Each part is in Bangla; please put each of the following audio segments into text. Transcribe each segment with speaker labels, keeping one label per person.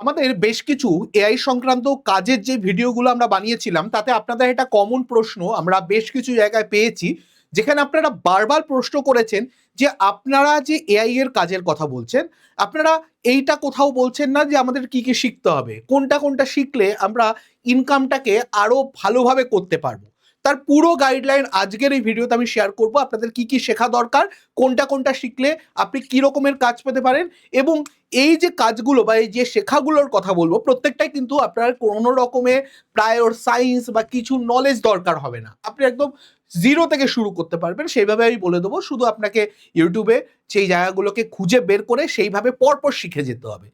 Speaker 1: আমাদের বেশ কিছু এআই সংক্রান্ত কাজের যে ভিডিওগুলো আমরা বানিয়েছিলাম তাতে আপনাদের একটা কমন প্রশ্ন আমরা বেশ কিছু জায়গায় পেয়েছি, যেখানে আপনারা বারবার প্রশ্ন করেছেন যে আপনারা যে এআই এর কাজের কথা বলছেন, আপনারা এইটা কোথাও বলছেন না যে আমাদের কি কি শিখতে হবে, কোনটা কোনটা শিখলে আমরা ইনকামটাকে আরো ভালোভাবে করতে পারবো। তার পুরো গাইডলাইন আজকের এই ভিডিওতে আমি শেয়ার করব, আপনাদের কি কি শেখা দরকার, কোনটা কোনটা শিখলে আপনি কি রকমের কাজ পেতে পারেন, এবং এই যে কাজগুলো বা এই যে শেখাগুলোর কথা বলবো প্রত্যেকটাই কিন্তু আপনার কোনো রকমের প্রায়র সায়েন্স বা কিছু নলেজ দরকার হবে না, আপনি একদম জিরো থেকে শুরু করতে পারবেন। সেইভাবে আমি বলে দেবো, শুধু আপনাকে ইউটিউবে সেই জায়গাগুলোকে খুঁজে বের করে সেইভাবে পরপর শিখে যেতে হবে।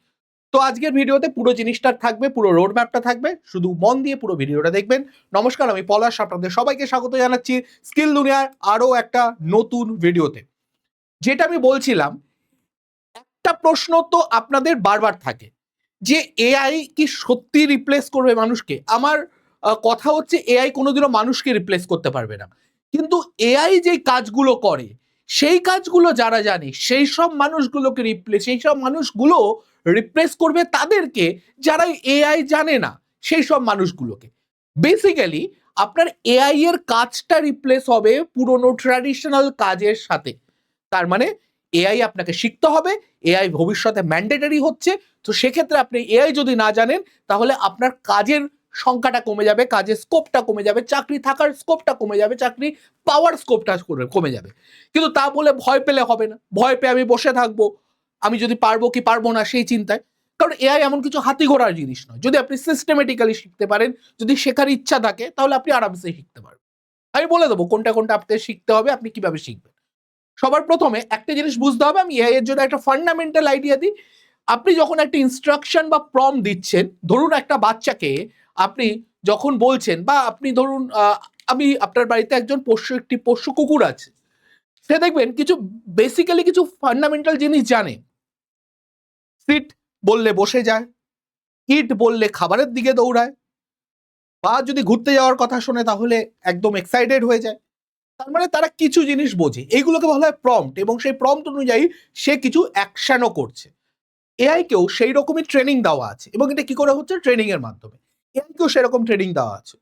Speaker 1: তো আজকের ভিডিওতে পুরো জিনিসটা থাকবে, পুরো রোড ম্যাপটা থাকবে, শুধু মন দিয়ে পুরো ভিডিওটা দেখবেন। নমস্কার, আমি পলাশ, আপনাদের সবাইকে স্বাগত জানাচ্ছি স্কিল দুনিয়ার আরো একটা নতুন ভিডিওতে। যেটা আমি বলছিলাম, একটা প্রশ্ন তো আপনাদের বারবার থাকে যে এআই কি সত্যি রিপ্লেস করবে মানুষকে। আমার কথা হচ্ছে এআই কোনোদিনও মানুষকে রিপ্লেস করতে পারবে না, কিন্তু এআই যে কাজগুলো করে সেই কাজগুলো যারা জানে সেই সব মানুষগুলোকে রিপ্লেস করবে তাদেরকে, যারা এআই জানে না সেই সব মানুষগুলোকে। বেসিক্যালি আপনার এআই এর কাজটা রিপ্লেস হবে পুরনো ট্র্যাডিশনাল কাজের সাথে। তার মানে এআই আপনাকে শিখতে হবে, এআই ভবিষ্যতে ম্যান্ডেটরি হচ্ছে। তো সেক্ষেত্রে আপনি এআই যদি না জানেন তাহলে আপনার কাজের সংখ্যাটা কমে যাবে, কাজের স্কোপটা কমে যাবে, চাকরি থাকার স্কোপটা কমে যাবে, চাকরি পাওয়ার স্কোপটা কমে যাবে। কিন্তু তা বলে ভয় পেলে হবে না, ভয় পেয়ে আমি বসে থাকবো আমি যদি পারবো কি পারবো না সেই চিন্তায়। কারণ এআই এমন কিছু হাতি ঘোড়ার জিনিস নয়, যদি আপনি সিস্টেমেটিক্যালি শিখতে পারেন, যদি শেখার ইচ্ছা থাকে তাহলে আপনি আরামসে শিখতে পারবেন। আমি বলে দেবো কোনটা কোনটা আপনাদের শিখতে হবে, আপনি কিভাবে শিখবেন। সবার প্রথমে একটা জিনিস বুঝতে হবে, আমি এআই এর জন্য একটা ফান্ডামেন্টাল আইডিয়া দিই। আপনি যখন একটা ইনস্ট্রাকশন বা প্রম দিচ্ছেন, ধরুন একটা বাচ্চাকে আপনি যখন বলছেন, বা আপনি ধরুন আমি আপনার বাড়িতে একটি পোষ্য কুকুর আছে, সে দেখবেন কিছু বেসিক্যালি কিছু ফান্ডামেন্টাল জিনিস জানে। সিট বললে বসে যায়, ইট বললে খাবারের দিকে দৌড়ায়, বা যদি ঘুরতে যাওয়ার কথা শোনে তাহলে একদম এক্সাইটেড হয়ে যায়। তার মানে তারা কিছু জিনিস বোঝে, এইগুলোকে বলা হয় প্রম্পট, এবং সেই প্রম্পট অনুযায়ী সে কিছু অ্যাকশনও করছে। এআই কেও সেই রকমই ট্রেনিং দেওয়া আছে, এবং এটা কি করে হচ্ছে, ট্রেনিং এর মাধ্যমে। এআই কেও সেরকম ট্রেনিং দেওয়া আছে,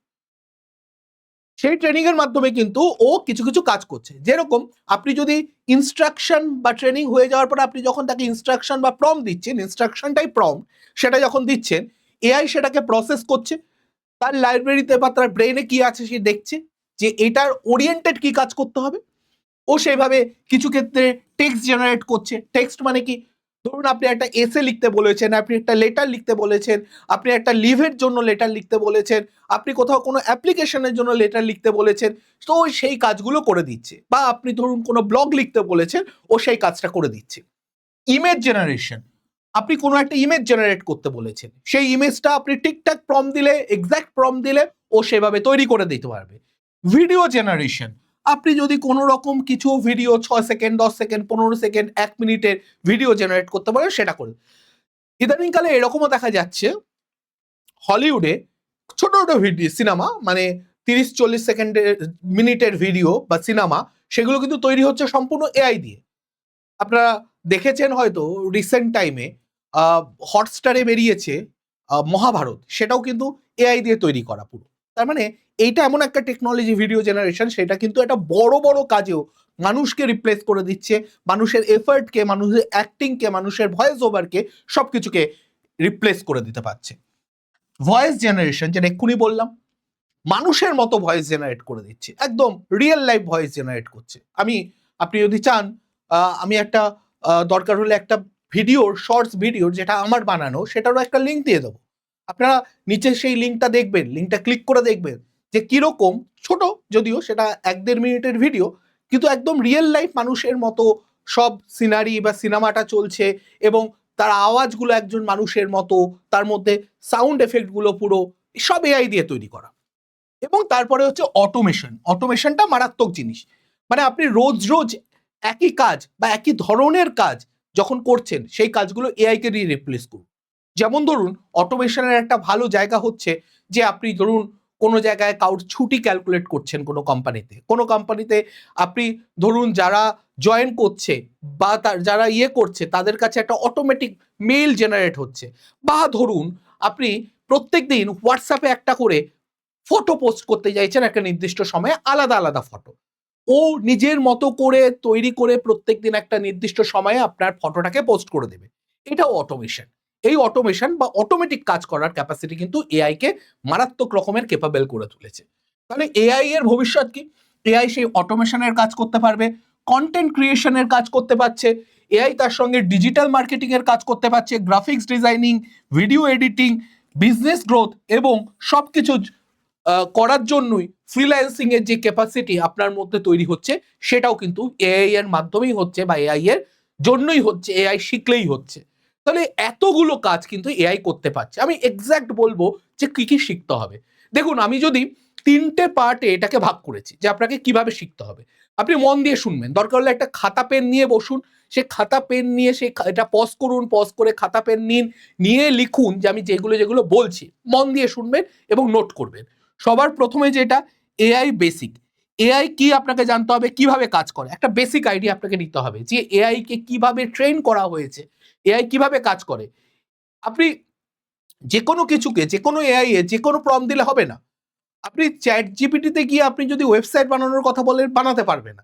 Speaker 1: সেই ট্রেনিং এর মাধ্যমে কিন্তু ও কিছু কিছু কাজ করছে। যেরকম আপনি যদি ইনস্ট্রাকশন বা ট্রেনিং হয়ে যাওয়ার পর আপনি যখন তাকে ইনস্ট্রাকশন বা প্রম্পট দিচ্ছেন, ইনস্ট্রাকশনটাই প্রম্পট, সেটা যখন দিচ্ছেন এআই সেটাকে প্রসেস করছে, তার লাইব্রেরিতে বা তার ব্রেনে কি আছে সে দেখছে যে এটার ওরিয়েন্টেড কি কাজ করতে হবে। ও সেইভাবে কিছু ক্ষেত্রে টেক্সট জেনারেট করছে। টেক্সট মানে কি, ধরুন আপনি একটা এসে লিখতে বলেছেন, আপনি একটা লেটার লিখতে বলেছেন, আপনি একটা লিভের জন্য লেটার লিখতে বলেছেন, আপনি কোথাও কোনো অ্যাপ্লিকেশনের জন্য লেটার লিখতে বলেছেন, তো সেই কাজগুলো করে দিচ্ছে। বা আপনি ধরুন কোনো ব্লগ লিখতে বলেছেন, ও সেই কাজটা করে দিচ্ছে। ইমেজ জেনারেশন, আপনি কোনো একটা ইমেজ জেনারেট করতে বলেছেন, সেই ইমেজটা আপনি ঠিকঠাক প্রম্পট দিলে, এক্সাক্ট প্রম্পট দিলে ও সেভাবে তৈরি করে দিতে পারবে। ভিডিও জেনারেশন, আপনি যদি কোনো রকম কিছু ভিডিও 6 সেকেন্ড, 10 সেকেন্ড, 15 সেকেন্ড, 1 মিনিটের ভিডিও জেনারেট করতে পারেন, সেটা করে। ইদানিংকালে এরকমও দেখা যাচ্ছে হলিউডে ছোট ছোট ভিডিও সিনেমা, মানে 30-40 সেকেন্ডের মিনিটের ভিডিও বা সিনেমা, সেগুলো কিন্তু তৈরি হচ্ছে সম্পূর্ণ এআই দিয়ে। আপনারা দেখেছেন হয়তো রিসেন্ট টাইমে হটস্টারে বেরিয়েছে মহাভারত, সেটাও কিন্তু এআই দিয়ে তৈরি করা পুরো। তার মানে এইটা এমন একটা টেকনোলজি, ভিডিও জেনারেশন, সেটা কিন্তু একটা বড় বড় কাজেও মানুষকে রিপ্লেস করে দিচ্ছে, মানুষের এফার্টকে, মানুষের অ্যাক্টিংকে, মানুষের ভয়েস ওভারকে, সব কিছুকে রিপ্লেস করে দিতে পারছে। ভয়েস জেনারেশন, যেটা এক্ষুনি বললাম, মানুষের মতো ভয়েস জেনারেট করে দিচ্ছে, একদম রিয়েল লাইফ ভয়েস জেনারেট করছে। আপনি যদি চান, আমি একটা দরকার হলে একটা ভিডিওর, শর্টস ভিডিওর যেটা আমার বানানো, সেটারও একটা লিঙ্ক দিয়ে দেবো। আপনারা নিচে সেই লিঙ্কটা দেখবেন, লিঙ্কটা ক্লিক করে দেখবেন যে কিরকম, ছোট যদিও সেটা 1-1.5 মিনিটের ভিডিও, কিন্তু একদম রিয়েল লাইফ মানুষের মতো সব সিনারি বা সিনেমাটা চলছে, এবং তার আওয়াজগুলো একজন মানুষের মতো, তার মধ্যে সাউন্ড এফেক্টগুলো পুরো সব এআই দিয়ে তৈরি করা। এবং তারপরে হচ্ছে অটোমেশন। অটোমেশনটা মারাত্মক জিনিস, মানে আপনি রোজ রোজ একই কাজ বা একই ধরনের কাজ যখন করছেন, সেই কাজগুলো এআই কে দিয়ে রিপ্লেস করুন। যেমন ধরুন অটোমেশনের একটা ভালো জায়গা হচ্ছে যে আপনি ধরুন কোনো জায়গায় কারোর ছুটি ক্যালকুলেট করছেন, কোনো কোম্পানিতে আপনি ধরুন যারা জয়েন করছে বা যারা করছে তাদের কাছে একটা অটোমেটিক মেইল জেনারেট হচ্ছে, বা ধরুন আপনি প্রত্যেকদিন হোয়াটসঅ্যাপে একটা করে ফটো পোস্ট করতে চাইছেন একটা নির্দিষ্ট সময়ে, আলাদা আলাদা ফটো ও নিজের মতো করে তৈরি করে প্রত্যেকদিন একটা নির্দিষ্ট সময়ে আপনার ফটোটাকে পোস্ট করে দেবে। এটাও অটোমেশন। এই অটোমেশন বা অটোমেটিক কাজ করার ক্যাপাসিটি কিন্তু এআই কে মারাত্মক রকমের ক্যাপাবল করে তুলেছে। তাহলে এআই এর ভবিষ্যৎ কি? এআই সেই অটোমেশনের কাজ করতে পারবে, কন্টেন্ট ক্রিয়েশনের কাজ করতে পারছে, এআই তার সঙ্গে ডিজিটাল মার্কেটিং এর কাজ করতে পারছে, graphics designing, video editing, business growth এবং সবকিছু করার জন্যই ফ্রিল্যান্সিং এর যে ক্যাপাসিটি আপনার মধ্যে তৈরি হচ্ছে সেটাও কিন্তু এআই এর মাধ্যমেই হচ্ছে বা এআই এর জন্যই হচ্ছে, এআই শিখলেই হচ্ছে। তাহলে এতগুলো কাজ কিন্তু এআই করতে পারছে। আমি এক্সাক্ট বলবো যে কি কি শিখতে হবে। দেখুন, আমি যদি 3টে পার্টে এটাকে ভাগ করেছি যে আপনাকে কিভাবে শিখতে হবে, আপনি মন দিয়ে শুনবেন, দরকার হলে একটা খাতা পেন নিয়ে বসুন, সে খাতা পেন নিয়ে এটা পজ করুন, পজ করে খাতা পেন নিন, নিয়ে লিখুন যে আমি যেগুলো যেগুলো বলছি, মন দিয়ে শুনবেন এবং নোট করবেন। সবার প্রথমে যেটা, এআই বেসিক। এআই কি আপনাকে জানতে হবে, কিভাবে কাজ করে, একটা বেসিক আইডিয়া আপনাকে নিতে হবে যে এআই কে কিভাবে ট্রেন করা হয়েছে, এআই কিভাবে কাজ করে। আপনি যে কোনো কিছুকে, যে কোনো এআই এ যে কোনো প্রম্পট দিলে হবে না। আপনি চ্যাট জিপিটিতে গিয়ে আপনি যদি ওয়েবসাইট বানানোর কথা বলেন, বানাতে পারবে না।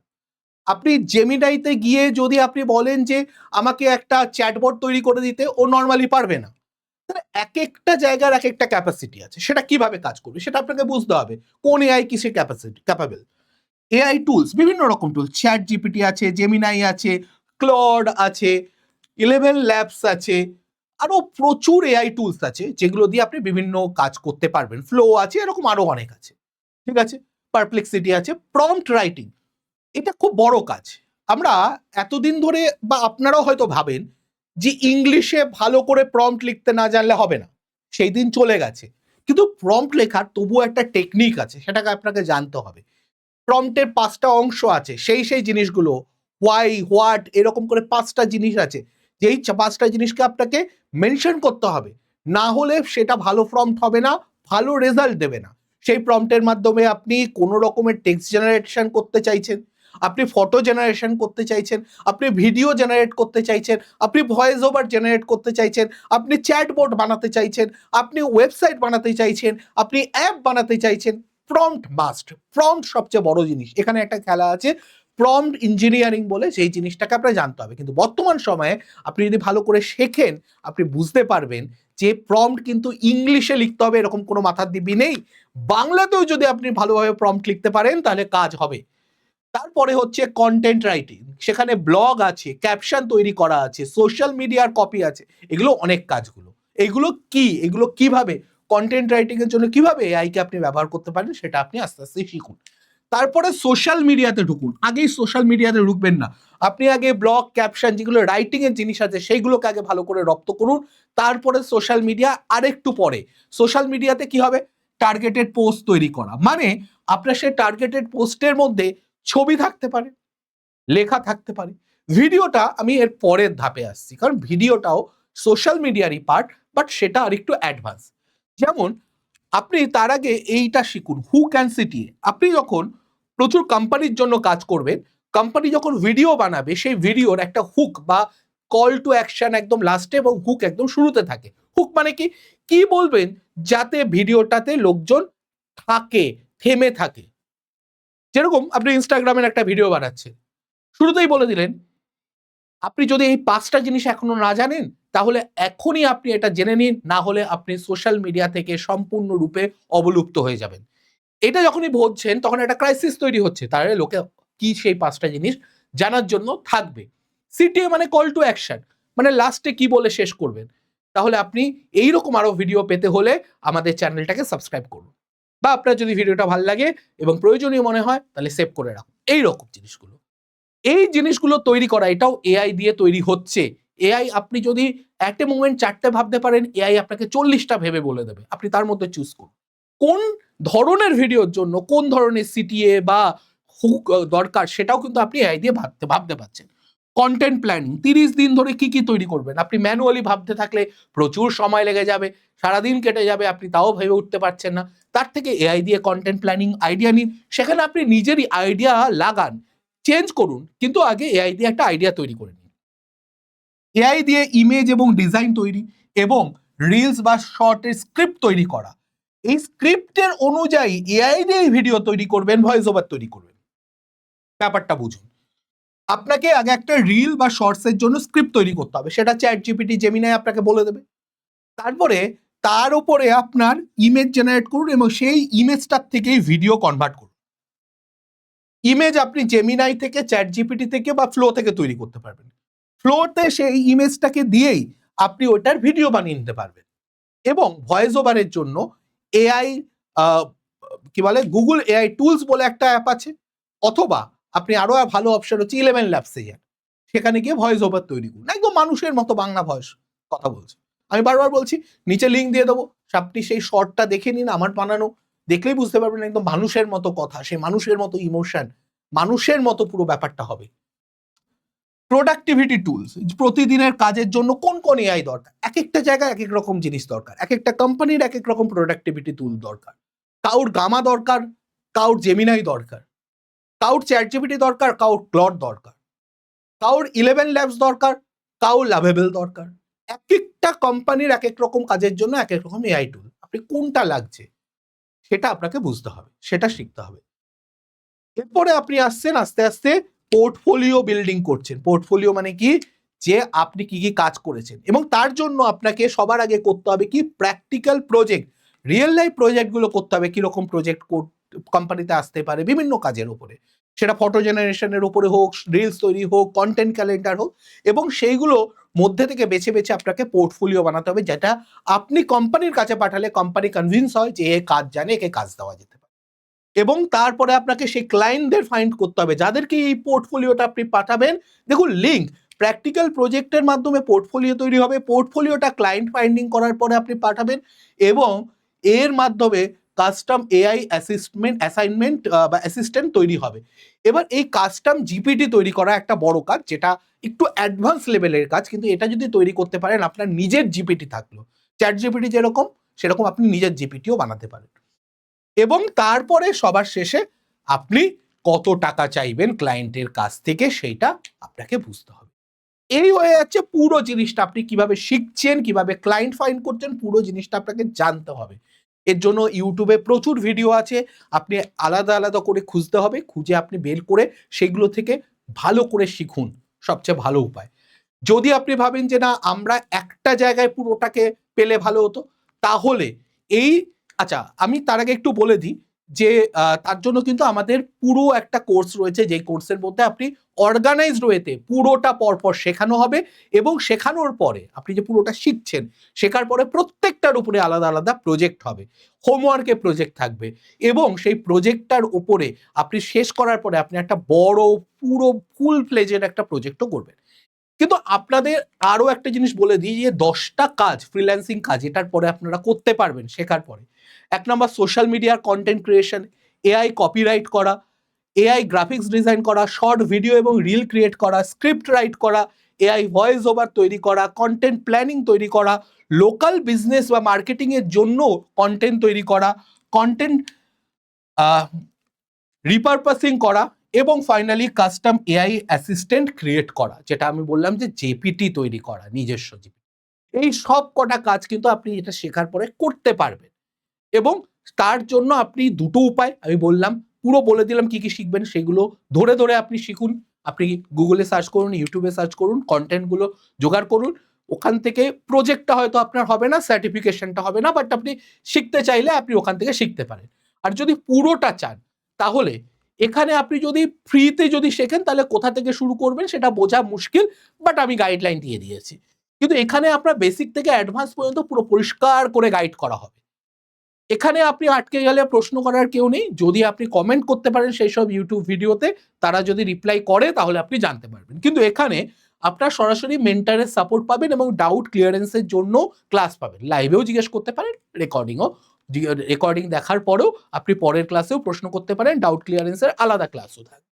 Speaker 1: আপনি জেমিনাইতে গিয়ে যদি আপনি বলেন যে আমাকে একটা চ্যাটবট তৈরি করে দিতে, ও নরমালি পারবে না। এক একটা জায়গার এক একটা ক্যাপাসিটি আছে, সেটা কিভাবে কাজ করবে সেটা আপনাকে বুঝতে হবে, কোন এআই কিসের ক্যাপাবল। এআই টুলস বিভিন্ন রকম টুলস, চ্যাট জিপিটি আছে, জেমিনাই আছে, ক্লড আছে, 11 ল্যাবস আছে, আরো প্রচুর এআই টুলস আছে যেগুলো দিয়ে আপনি বিভিন্ন কাজ করতে পারবেন। ফ্লো আছে, এরকম আরো অনেক আছে, ঠিক আছে। পারপ্লেক্সিটি আছে। প্রম্পট রাইটিং, এটা খুব বড় কাজ। আমরা এতদিন ধরে বা আপনারাও হয়তো ভাবেন যে ইংলিশে ভালো করে প্রম্পট লিখতে না জানলে হবে না, সেই দিন চলে গেছে। কিন্তু প্রম্পট লেখার তবুও একটা টেকনিক আছে, সেটাকে আপনাকে জানতে হবে। প্রম্পটের 5টা অংশ আছে, সেই জিনিসগুলো হোয়াই, হোয়াট, এরকম করে 5টা জিনিস আছে, যেই 5টা জিনিসকে আপনাকে মেনশন করতে হবে, না হলে সেটা ভালো প্রম্পট হবে না, ভালো রেজাল্ট দেবে না। সেই প্রম্পটের মাধ্যমে আপনি কোনো রকমের টেক্সট জেনারেশন করতে চাইছেন, আপনি ফটো জেনারেশন করতে চাইছেন, আপনি ভিডিও জেনারেট করতে চাইছেন, আপনি ভয়েস ওভার জেনারেট করতে চাইছেন, আপনি চ্যাটবট বানাতে চাইছেন, আপনি ওয়েবসাইট বানাতে চাইছেন, আপনি অ্যাপ বানাতে চাইছেন, প্রম্পট মাস্ট। প্রম্পট সবচেয়ে বড় জিনিস। এখানে একটা খেলা আছে প্রম্পট ইঞ্জিনিয়ারিং বলে, সেই জিনিসটাকে আপনার জানতে হবে। কিন্তু বর্তমান সময়ে আপনি যদি ভালো করে শেখেন, আপনি বুঝতে পারবেন যে প্রম্পট কিন্তু ইংলিশে লিখতে হবে এরকম কোনো মাথার দিব্যি নেই। বাংলাতেও যদি আপনি ভালোভাবে প্রম্পট লিখতে পারেন তাহলে কাজ হবে। তারপরে হচ্ছে কন্টেন্ট রাইটিং, সেখানে ব্লগ আছে, ক্যাপশন তৈরি করা আছে, সোশ্যাল মিডিয়ার কপি আছে, এগুলো অনেক কাজগুলো। এগুলো কি, এগুলো কিভাবে কন্টেন্ট রাইটিং এর জন্য কিভাবে এআই কে আপনি ব্যবহার করতে পারেন সেটা আপনি আস্তে আস্তে শিখুন। তারপরে সোশ্যাল মিডিয়াতে ঢুকুন। আগেই সোশ্যাল মিডিয়াতে ঢুকবেন না, আপনি আগে ব্লগ, ক্যাপশন, যেগুলো রাইটিং এর জিনিস আছে সেইগুলোকে আগে ভালো করে রপ্ত করুন। তারপরে সোশ্যাল মিডিয়া আরেকটু পরে। সোশ্যাল মিডিয়াতে কি হবে, টার্গেটেড পোস্ট তৈরি করা, মানে আপনার সেই টার্গেটেড পোস্টের মধ্যে ছবি থাকতে পারে, লেখা থাকতে পারে, ভিডিওটা আমি এর পরের ধাপে আসছি, কারণ ভিডিওটাও সোশ্যাল মিডিয়ারই পার্ট, বাট সেটা আরেকটু অ্যাডভান্স। যেমন আপনি তার আগে এইটা শিখুন, হুক অ্যান্ড সিটিয়ে। আপনি যখন প্রচুর কোম্পানির জন্য কাজ করবেন, কোম্পানি যখন ভিডিও বানাবে, সেই ভিডিওর একটা হুক বা কল টু অ্যাকশন একদম লাস্টে এবং হুক একদম শুরুতে থাকে। হুক মানে কি, কি বলবেন যাতে ভিডিওটাতে লোকজন থাকে, থেমে থাকে। যেরকম আপনি ইনস্টাগ্রামের একটা ভিডিও বানাচ্ছেন, শুরুতেই বলে দিলেন, আপনি যদি এই 5টা জিনিস এখনো না জানেন তাহলে এখনই আপনি এটা জেনে নিন, না হলে আপনি সোশ্যাল মিডিয়া থেকে সম্পূর্ণরূপে অবলুপ্ত হয়ে যাবেন। এটা যখনই বলছেন তখন একটা ক্রাইসিস তৈরি হচ্ছে, তাহলে লোকে কি সেই 5টা জিনিস জানার জন্য থাকবে। সিটিএ মানে কল টু অ্যাকশন, মানে লাস্টে কি বলে শেষ করবেন। তাহলে আপনি এইরকম আরো ভিডিও পেতে হলে আমাদের চ্যানেলটাকে সাবস্ক্রাইব করুন, বা আপনার যদি ভিডিওটা ভালো লাগে এবং প্রয়োজনীয় মনে হয় তাহলে সেভ করে রাখুন। এইরকম জিনিসগুলো, এই জিনিসগুলো তৈরি করা, এটাও এআই দিয়ে তৈরি হচ্ছে। এআই, আপনি যদি একটা মোমেন্ট 4টে ভাবতে পারেন, এআই আপনাকে 40টা ভেবে বলে দেবে, আপনি তার মধ্যে চুজ করুন কোন ধরনের ভিডিওর জন্য কোন ধরনের সিটিএ বা হুক দরকার, সেটাও কিন্তু আপনি এআই দিয়ে ভাবতে পারছেন। কন্টেন্ট প্ল্যানিং, 30 দিন ধরে কি কি তৈরি করবেন, আপনি ম্যানুয়ালি ভাবতে থাকলে প্রচুর সময় লেগে যাবে, সারাদিন কেটে যাবে, আপনি তাও ভেবে উঠতে পারছেন না। তার থেকে এআই দিয়ে কন্টেন্ট প্ল্যানিং আইডিয়া নিন, সেখানে আপনি নিজেরই আইডিয়া লাগান, চেঞ্জ করুন, কিন্তু আগে এআই দিয়ে একটা আইডিয়া তৈরি করে নিন। এআই দিয়ে ইমেজ এবং ডিজাইন তৈরি এবং রিলস বা শর্টের স্ক্রিপ্ট তৈরি করা, এই স্ক্রিপ্টের অনুযায়ী এআই দিয়ে ভিডিও তৈরি করবেন, ভয়েস ওভার তৈরি করবেন। ব্যাপারটা বুঝুন। আপনাকে আগে একটা রিল বা শর্টসের জন্য স্ক্রিপ্ট তৈরি করতে হবে, সেটা চ্যাট জিপিটি, জেমিনাই আপনাকে বলে দেবে। তারপরে তার উপরে আপনার ইমেজ জেনারেট করুন এবং সেই ইমেজটার থেকেই ভিডিও কনভার্ট করুন। ইমেজ আপনি জেমিনাই থেকে, চ্যাট জিপিটি থেকে বা ফ্লো থেকে তৈরি করতে পারবেন। ফ্লোতে সেই ইমেজটাকে দিয়েই আপনি ওটার ভিডিও বানিয়ে নিতে পারবেন। এবং ভয়েস ওভারের জন্য এআই, কি বলে, গুগল এআই টুলস বলে একটা অ্যাপ আছে, অথবা আপনি আরো ভালো অপশন হচ্ছে 11 ল্যাবসে যান, সেখানে গিয়ে ভয়েস ওভার তৈরি করুন, একদম মানুষের মতো বাংলা ভয়েস কথা বলছে। আমি বারবার বলছি, নিচে লিঙ্ক দিয়ে দেবো, আপনি সেই শর্টটা দেখে নিন, আমার বানানো, দেখলেই বুঝতে পারবেন একদম মানুষের মতো কথা, সে মানুষের মতো ইমোশন, মানুষের মতো পুরো ব্যাপারটা হবে। প্রোডাক্টিভিটি টুলস, প্রতিদিনের কাজের জন্য কোন কোন এআই দরকার, এক একটা জায়গায় এক এক রকম জিনিস দরকার, এক একটা কোম্পানির এক এক রকম প্রোডাক্টিভিটি টুল দরকার। কাউর গামা দরকার, কাউর জেমিনাই দরকার, কাউর চ্যাট জিপিটি দরকার, কাউর ক্লড দরকার, কাউর 11 ল্যাবস দরকার, কাউর লাভেবল দরকার। এক একটা কোম্পানির এক এক রকম কাজের জন্য এক এক রকম এআই টুল, আপনি কোনটা লাগছে সেটা আপনাকে বুঝতে হবে, সেটা শিখতে হবে। এরপরে আপনি আসছেন আস্তে আস্তে পোর্টফোলিও বিল্ডিং করছেন। পোর্টফোলিও মানে কি, যে আপনি কি কি কাজ করেছেন, এবং তার জন্য আপনাকে সবার আগে করতে হবে কি, প্র্যাকটিক্যাল প্রজেক্ট, রিয়েল লাইফ প্রজেক্টগুলো করতে হবে। কিরকম প্রজেক্ট কোম্পানিতে আসতে পারে বিভিন্ন কাজের উপরে, সেটা ফটো জেনারেশনের উপরে হোক, রিলস তৈরি হোক, কন্টেন্ট ক্যালেন্ডার হোক, এবং সেইগুলো মধ্যে থেকে বেছে বেছে আপনাকে পোর্টফোলিও বানাতে হবে, যেটা আপনি কোম্পানির কাছে পাঠালে কোম্পানি কনভিন্স হয় যে এ কাজ জানে, একে কাজ দেওয়া যেতে পারে। এবং তারপরে আপনাকে সেই ক্লায়েন্টদের ফাইন্ড করতে হবে যাদেরকে এই পোর্টফোলিওটা আপনি পাঠাবেন। দেখুন, লিঙ্ক, প্র্যাকটিক্যাল প্রজেক্টের মাধ্যমে পোর্টফোলিও তৈরি হবে, পোর্টফোলিওটা ক্লায়েন্ট ফাইন্ডিং করার পরে আপনি পাঠাবেন, এবং এর মাধ্যমে কাস্টম এআই অ্যাসাইনমেন্ট বা অ্যাসিস্ট্যান্ট তৈরি হবে। এবার এই কাস্টম জিপিটি তৈরি করা একটা বড় কাজ, যেটা একটু অ্যাডভান্স লেভেলের কাজ, কিন্তু এটা যদি তৈরি করতে পারেন, আপনার নিজের জিপিটি থাকলো, চ্যাট জিপিটি যেরকম সেরকম আপনি নিজের জিপিটিও বানাতে পারেন। এবং তারপরে সবার শেষে আপনি কত টাকা চাইবেন ক্লায়েন্টের কাছ থেকে, সেইটা আপনাকে বুঝতে হবে। এই হয়ে যাচ্ছে পুরো জিনিসটা, আপনি কিভাবে শিখছেন, কিভাবে ক্লায়েন্ট ফাইন্ড করছেন, পুরো জিনিসটা আপনাকে জানতে হবে। এর জন্য ইউটিউবে প্রচুর ভিডিও আছে, আপনি আলাদা আলাদা করে খুঁজতে হবে, খুঁজে আপনি বের করে সেগুলো থেকে ভালো করে শিখুন, সবচেয়ে ভালো উপায়। যদি আপনি ভাবেন যে না, আমরা একটা জায়গায় পুরোটাকে পেলে ভালো হতো, তাহলে এই, আচ্ছা আমি তার আগে একটু বলে দিই যে তার জন্য কিন্তু আমাদের পুরো একটা কোর্স রয়েছে, যে কোর্সের মধ্যে আপনি অর্গানাইজড ওয়েতে পুরোটা পরপর শেখানো হবে, এবং শেখানোর পরে আপনি যে পুরোটা শিখছেন, শেখার পরে প্রত্যেকটার উপরে আলাদা আলাদা প্রজেক্ট হবে, হোমওয়ার্কে প্রজেক্ট থাকবে, এবং সেই প্রজেক্টটার উপরে আপনি শেষ করার পরে আপনি একটা বড় পুরো ফুল ফ্লেজের একটা প্রজেক্টও করবেন। কিন্তু আপনাদের আরো একটা জিনিস বলে দিই, যে 10টা কাজ, ফ্রিল্যান্সিং কাজ, এটার পরে আপনারা করতে পারবেন শেখার পরে। 1 নম্বর, সোশ্যাল মিডিয়ার কন্টেন্ট ক্রিয়েশন, এআই কপিরাইট করা, এআই গ্রাফিক্স ডিজাইন করা, শর্ট ভিডিও এবং রিল ক্রিয়েট করা, স্ক্রিপ্ট রাইট করা, এআই ভয়েস ওভার তৈরি করা, কন্টেন্ট প্ল্যানিং তৈরি করা, লোকাল বিজনেস বা মার্কেটিং এর জন্য কন্টেন্ট তৈরি করা, কন্টেন্ট রিপারপাসিং করা, এবং finally custom AI assistant create করা, যেটা আমি বললাম যে জেপিটি তৈরি করা, নিজস্ব জিপিটি। এই সব কটা কাজ কিন্তু আপনি এটা শেখার পরে করতে পারবেন। এবং তার জন্য আপনি দুটো উপায় আমি বললাম, পুরো বলে দিলাম কি কি শিখবেন, সেগুলো ধরে ধরে আপনি শিখুন। আপনি গুগলে সার্চ করুন, ইউটিউবে সার্চ করুন, কন্টেন্টগুলো জোগাড় করুন, ওখান থেকে প্রজেক্টটা হয়তো আপনার হবে না, সার্টিফিকেশনটা হবে না, বাট আপনি শিখতে চাইলে আপনি ওখান থেকে শিখতে পারেন। আর যদি পুরোটা চান, তাহলে এখানে আপনি যদি ফ্রিতে যদি শেখেন, তাহলে কোথা থেকে শুরু করবেন সেটা বোঝা মুশকিল, বাট আমি গাইডলাইন দিয়ে দিয়েছি। কিন্তু এখানে আপনার বেসিক থেকে অ্যাডভান্স পর্যন্ত পুরো পরিষ্কার করে গাইড করা হবে। এখানে আপনি আটকে গেলে প্রশ্ন করার কেউ নেই, যদি আপনি কমেন্ট করতে পারেন সেই সব ইউটিউব ভিডিওতে, তারা যদি রিপ্লাই করে তাহলে আপনি জানতে পারবেন। কিন্তু এখানে আপনার সরাসরি মেন্টারের সাপোর্ট পাবেন, এবং ডাউট ক্লিয়ারেন্সের জন্য ক্লাস পাবেন, লাইভেও জিজ্ঞেস করতে পারেন, রেকর্ডিং দেখার পরেও আপনি পরের ক্লাসেও প্রশ্ন করতে পারেন, ডাউট ক্লিয়ারেন্সের আলাদা ক্লাসও থাকে।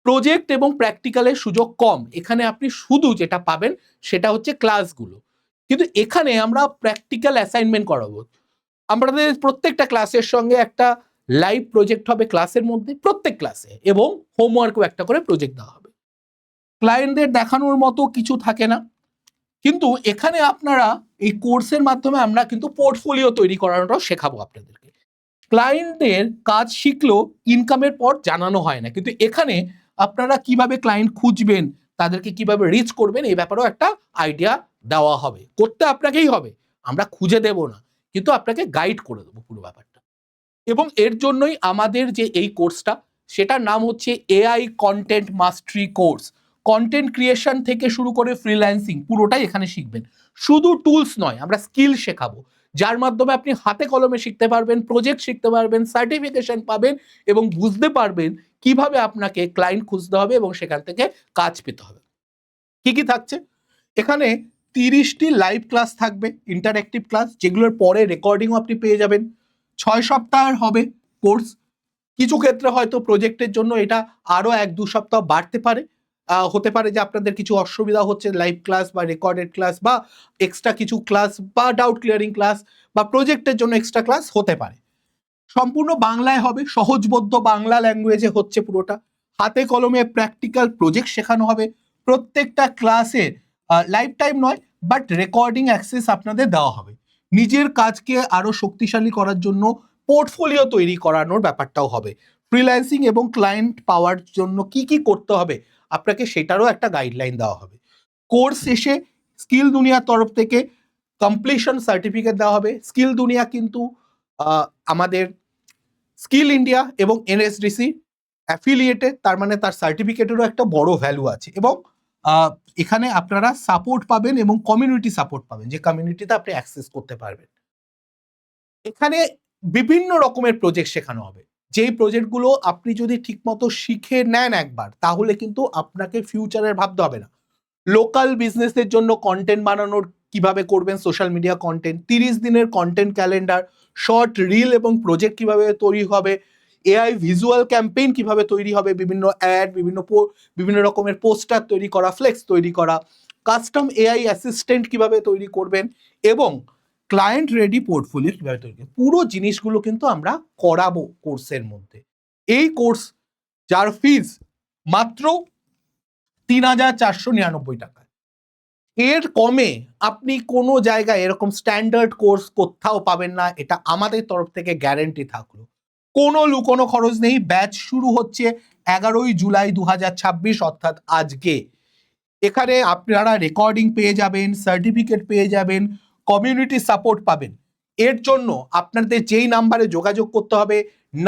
Speaker 1: প্রজেক্ট এবং প্র্যাকটিক্যালের সুযোগ কম, এখানে আপনি শুধু যেটা পাবেন সেটা হচ্ছে ক্লাসগুলো, কিন্তু এখানে আমরা প্র্যাকটিক্যাল অ্যাসাইনমেন্ট করাবো। আমাদের প্রত্যেকটা ক্লাসের সঙ্গে একটা লাইভ প্রজেক্ট হবে ক্লাসের মধ্যে, প্রত্যেক ক্লাসে, এবং হোমওয়ার্কও একটা করে প্রজেক্ট দেওয়া হবে। ক্লায়েন্টদের দেখানোর মতো কিছু থাকে না, কিন্তু এখানে আপনারা এই কোর্সের মাধ্যমে আমরা কিন্তু পোর্টফোলিও তৈরি করানোটাও শেখাবো আপনাদেরকে। ক্লায়েন্টদের কাজ শিখলেও ইনকামের পর জানানো হয় না, কিন্তু এখানে আপনারা কিভাবে ক্লায়েন্ট খুঁজবেন, তাদেরকে কিভাবে রিচ করবেন, এই ব্যাপারেও একটা আইডিয়া দেওয়া হবে। করতে আপনাকেই হবে, আমরা খুঁজে দেব না, কিন্তু আপনাকে গাইড করে দেবো পুরো ব্যাপারটা। এবং এর জন্যই আমাদের যে এই কোর্সটা, সেটার নাম হচ্ছে AI content mastery course. Content creation থেকে শুরু করে ফ্রিল্যান্সিং পুরোটাই এখানে শিখবেন। শুধু টুলস নয়, আমরা স্কিল শেখাবো, যার মাধ্যমে আপনি হাতে কলমে শিখতে পারবেন, প্রজেক্ট শিখতে পারবেন, সার্টিফিকেশন পাবেন, এবং বুঝতে পারবেন কিভাবে আপনাকে ক্লায়েন্ট খুঁজতে হবে এবং সেখান থেকে কাজ পেতে হবে। কি কি থাকছে এখানে? 30টি লাইভ ক্লাস থাকবে, ইন্টারঅ্যাক্টিভ ক্লাস, যেগুলোর পরে রেকর্ডিংও আপনি পেয়ে যাবেন। 6 সপ্তাহের হবে কোর্স। কিছু ক্ষেত্রে হয়তো প্রজেক্টের জন্য এটা আরো 1-2 সপ্তাহ বাড়তে পারে, হতে পারে যে আপনাদের কিছু অসুবিধা হচ্ছে লাইভ ক্লাস বা রেকর্ডেড ক্লাস বা এক্সট্রা কিছু ক্লাস বা ডাউট ক্লিয়ারিং ক্লাস বা প্রজেক্টের জন্য এক্সট্রা ক্লাস হতে পারে। সম্পূর্ণ বাংলায় হবে, সহজবোধ্য বাংলা ল্যাঙ্গুয়েজে হচ্ছে পুরোটা। হাতে কলমে প্র্যাকটিক্যাল প্রজেক্ট শেখানো হবে। প্রত্যেকটা ক্লাসের লাইফ টাইম নয়, বাট রেকর্ডিং অ্যাক্সেস আপনাদের দেওয়া হবে। নিজের কাজকে আরো শক্তিশালী করার জন্য পোর্টফোলিও তৈরি করানোর ব্যাপারটাও হবে। ফ্রিল্যান্সিং এবং ক্লায়েন্ট পাওয়ার জন্য কি কি করতে হবে আপনাকে সেটারও একটা গাইডলাইন দেওয়া হবে। কোর্স শেষে স্কিল দুনিয়ার তরফ থেকে কমপ্লিশন সার্টিফিকেট দেওয়া হবে। স্কিল দুনিয়া কিন্তু আমাদের স্কিল ইন্ডিয়া এবং এনএসডিসি অ্যাফিলিয়েটেড, তার মানে তার সার্টিফিকেটেরও একটা বড় ভ্যালু আছে। এবং এখানে আপনারা সাপোর্ট পাবেন এবং কমিউনিটি সাপোর্ট পাবেন, যে কমিউনিটিতে আপনি অ্যাক্সেস করতে পারবেন। এখানে বিভিন্ন রকমের প্রজেক্ট শেখানো হবে, যেই প্রজেক্টগুলো আপনি যদি ঠিকমতো শিখে নেন একবার, তাহলে কিন্তু আপনাকে ফিউচারের ভাবতে হবে না। লোকাল বিজনেসের জন্য কন্টেন্ট বানানোর কিভাবে করবেন, সোশ্যাল মিডিয়া কন্টেন্ট, 30 দিনের কন্টেন্ট ক্যালেন্ডার, শর্ট রিল এবং প্রজেক্ট কিভাবে তৈরি হবে, এআই ভিজুয়াল ক্যাম্পেইন কিভাবে তৈরি হবে, বিভিন্ন অ্যাড, বিভিন্ন রকমের পোস্টার তৈরি করা, ফ্লেক্স তৈরি করা, কাস্টম এআই অ্যাসিস্ট্যান্ট কিভাবে তৈরি করবেন, এবং ক্লায়েন্ট রেডি পোর্টফোলিও কিভাবে তৈরি করবেন, পুরো জিনিসগুলো কিন্তু আমরা করাবো কোর্সের মধ্যে। এই কোর্স, যার ফিজ মাত্র 3,499 টাকা, এর কমে আপনি কোনো জায়গায় এরকম স্ট্যান্ডার্ড কোর্স কোথাও পাবেন না, এটা আমাদের তরফ থেকে গ্যারেন্টি থাকলো। কোনো লুকোনো খরচ নেই। ব্যাচ শুরু হচ্ছে 11ই জুলাই 2026, অর্থাৎ আজকে। এখানে আপনারা রেকর্ডিং পেয়ে যাবেন, সার্টিফিকেট পেয়ে যাবেন, কমিউনিটি সাপোর্ট পাবেন। এর জন্য আপনাদের যেই নাম্বারে যোগাযোগ করতে হবে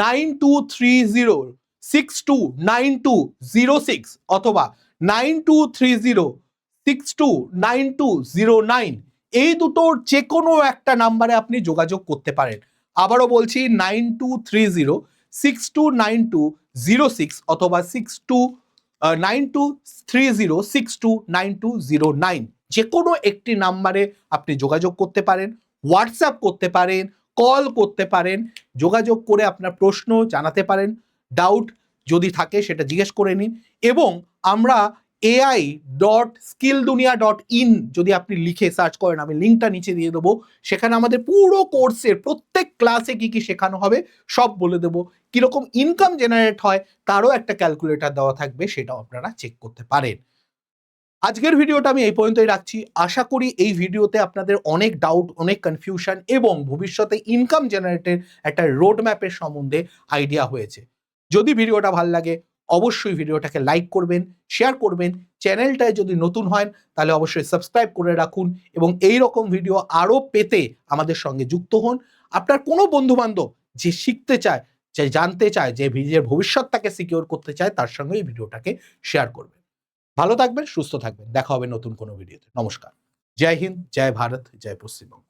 Speaker 1: 9230629206 অথবা 9230629209, এই দুটোর যে কোনো একটা নাম্বারে আপনি যোগাযোগ করতে পারেন। আবারও বলছি 9230629206 অথবা 9230629209, যে কোনো একটি নাম্বারে আপনি যোগাযোগ করতে পারেন, হোয়াটসঅ্যাপ করতে পারেন, কল করতে পারেন, যোগাযোগ করে আপনার প্রশ্ন জানাতে পারেন, ডাউট যদি থাকে সেটা জিজ্ঞেস করে নিন। এবং আমরা ai.skilldunia.in যদি আপনি লিখে সার্চ করেন, আমি লিঙ্কটা নিচে দিয়ে দেবো, সেখানে আমাদের পুরো কোর্সের প্রত্যেক ক্লাসে কি কি শেখানো হবে সব বলে দেবো। কিরকম ইনকাম জেনারেট হয় তারও একটা ক্যালকুলেটর দেওয়া থাকবে, সেটাও আপনারা চেক করতে পারেন। আজকের ভিডিওটা আমি এই পর্যন্তই রাখছি। আশা করি এই ভিডিওতে আপনাদের অনেক ডাউট, অনেক কনফিউশন এবং ভবিষ্যতে ইনকাম জেনারেটের একটা রোড ম্যাপের সম্বন্ধে আইডিয়া হয়েছে। যদি ভিডিওটা ভালো লাগে অবশ্যই ভিডিওটাকে লাইক করবেন, শেয়ার করবেন। চ্যানেলটায় যদি নতুন হয় তাহলে অবশ্যই সাবস্ক্রাইব করে রাখুন, এবং এই রকম ভিডিও আরও পেতে আমাদের সঙ্গে যুক্ত হন। আপনার কোনো বন্ধুবান্ধব যে শিখতে চায়, যে জানতে চায়, যে নিজের ভবিষ্যৎটাকে সিকিউর করতে চায়, তার সঙ্গে এই ভিডিওটাকে শেয়ার করবেন। ভালো থাকবেন, সুস্থ থাকবেন, দেখা হবে নতুন কোনো ভিডিওতে। নমস্কার। জয় হিন্দ, জয় ভারত, জয় পশ্চিমবঙ্গ।